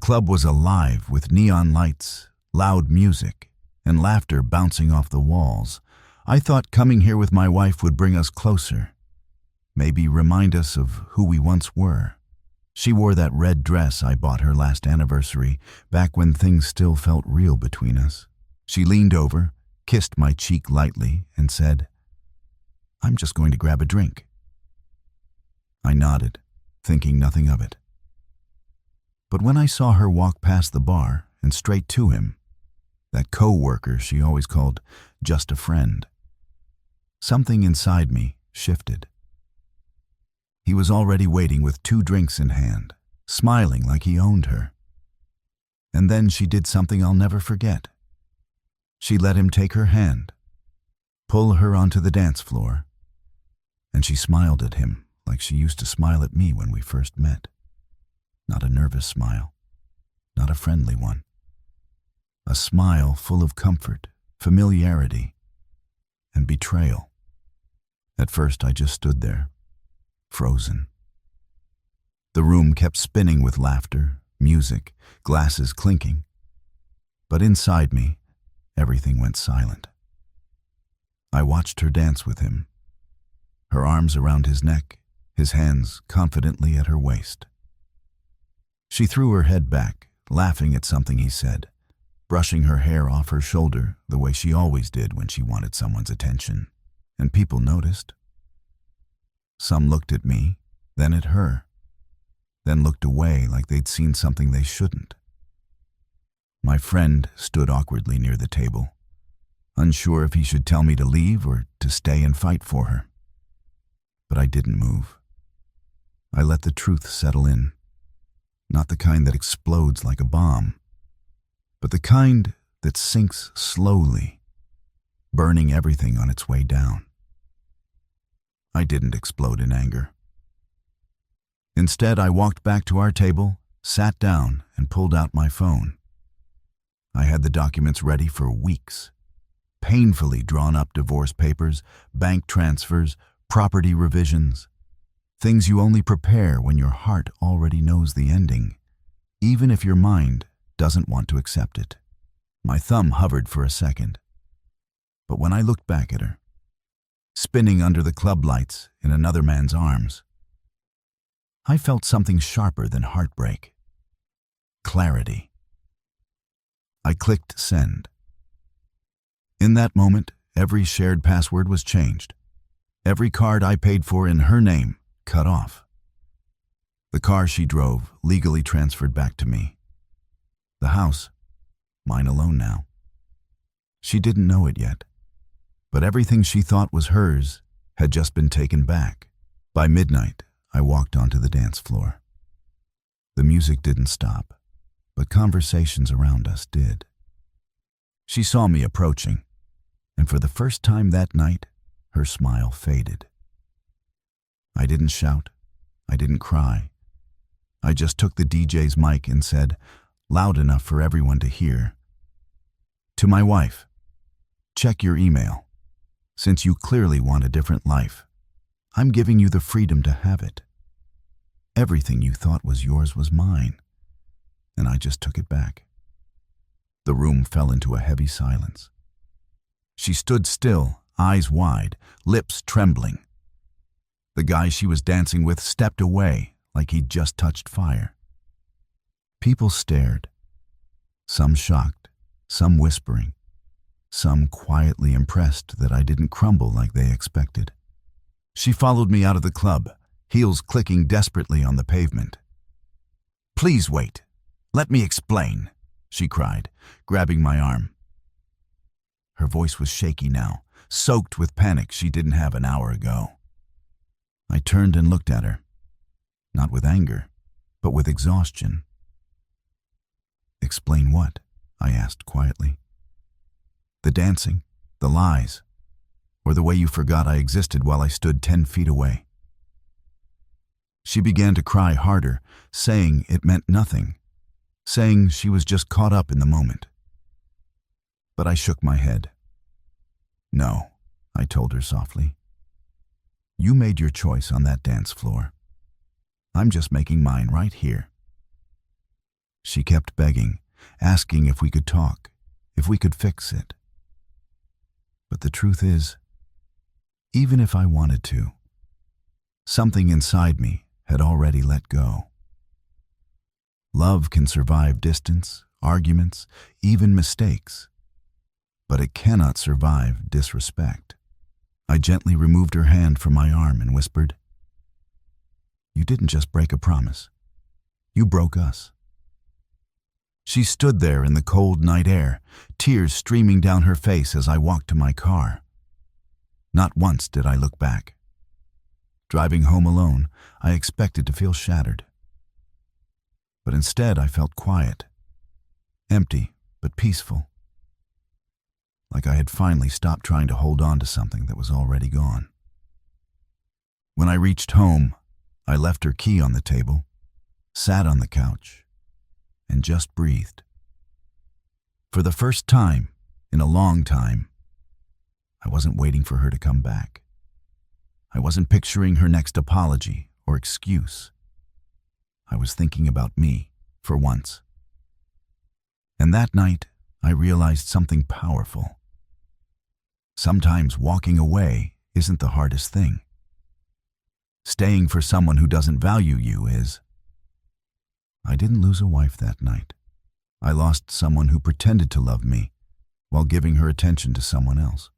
club was alive with neon lights, loud music, and laughter bouncing off the walls. I thought coming here with my wife would bring us closer, maybe remind us of who we once were. She wore that red dress I bought her last anniversary, back when things still felt real between us. She leaned over, kissed my cheek lightly, and said, "I'm just going to grab a drink." I nodded, thinking nothing of it. But when I saw her walk past the bar and straight to him, that co-worker she always called just a friend, something inside me shifted. He was already waiting with 2 drinks in hand, smiling like he owned her. And then she did something I'll never forget. She let him take her hand, pull her onto the dance floor, and she smiled at him like she used to smile at me when we first met. Not a nervous smile, not a friendly one. A smile full of comfort, familiarity, and betrayal. At first I just stood there, frozen. The room kept spinning with laughter, music, glasses clinking. But inside me, everything went silent. I watched her dance with him, her arms around his neck, his hands confidently at her waist. She threw her head back, laughing at something he said, brushing her hair off her shoulder the way she always did when she wanted someone's attention. And people noticed. Some looked at me, then at her, then looked away like they'd seen something they shouldn't. My friend stood awkwardly near the table, unsure if he should tell me to leave or to stay and fight for her. But I didn't move. I let the truth settle in, not the kind that explodes like a bomb, but the kind that sinks slowly, burning everything on its way down. I didn't explode in anger. Instead, I walked back to our table, sat down, and pulled out my phone. I had the documents ready for weeks. Painfully drawn up divorce papers, bank transfers, property revisions. Things you only prepare when your heart already knows the ending, even if your mind doesn't want to accept it. My thumb hovered for a second. But when I looked back at her, spinning under the club lights in another man's arms, I felt something sharper than heartbreak. Clarity. I clicked send. In that moment, every shared password was changed. Every card I paid for in her name cut off. The car she drove legally transferred back to me. The house, mine alone now. She didn't know it yet, but everything she thought was hers had just been taken back. By midnight, I walked onto the dance floor. The music didn't stop, but conversations around us did. She saw me approaching, and for the first time that night, her smile faded. I didn't shout. I didn't cry. I just took the DJ's mic and said, loud enough for everyone to hear, "To my wife, check your email. Since you clearly want a different life, I'm giving you the freedom to have it. Everything you thought was yours was mine, and I just took it back." The room fell into a heavy silence. She stood still, eyes wide, lips trembling. The guy she was dancing with stepped away like he'd just touched fire. People stared, some shocked, some whispering, some quietly impressed that I didn't crumble like they expected. She followed me out of the club, heels clicking desperately on the pavement. "Please wait. Let me explain," she cried, grabbing my arm. Her voice was shaky now, soaked with panic she didn't have an hour ago. I turned and looked at her, not with anger, but with exhaustion. "Explain what?" I asked quietly. "The dancing, the lies, or the way you forgot I existed while I stood 10 feet away?" She began to cry harder, saying it meant nothing, saying she was just caught up in the moment. But I shook my head. "No," I told her softly. "You made your choice on that dance floor. I'm just making mine right here." She kept begging, asking if we could talk, if we could fix it. But the truth is, even if I wanted to, something inside me had already let go. Love can survive distance, arguments, even mistakes, but it cannot survive disrespect. I gently removed her hand from my arm and whispered, "You didn't just break a promise. You broke us." She stood there in the cold night air, tears streaming down her face as I walked to my car. Not once did I look back. Driving home alone, I expected to feel shattered. But instead I felt quiet, empty but peaceful. Like I had finally stopped trying to hold on to something that was already gone. When I reached home, I left her key on the table, sat on the couch, and just breathed. For the first time in a long time, I wasn't waiting for her to come back. I wasn't picturing her next apology or excuse. I was thinking about me, for once. And that night, I realized something powerful. Sometimes walking away isn't the hardest thing. Staying for someone who doesn't value you is. I didn't lose a wife that night. I lost someone who pretended to love me while giving her attention to someone else.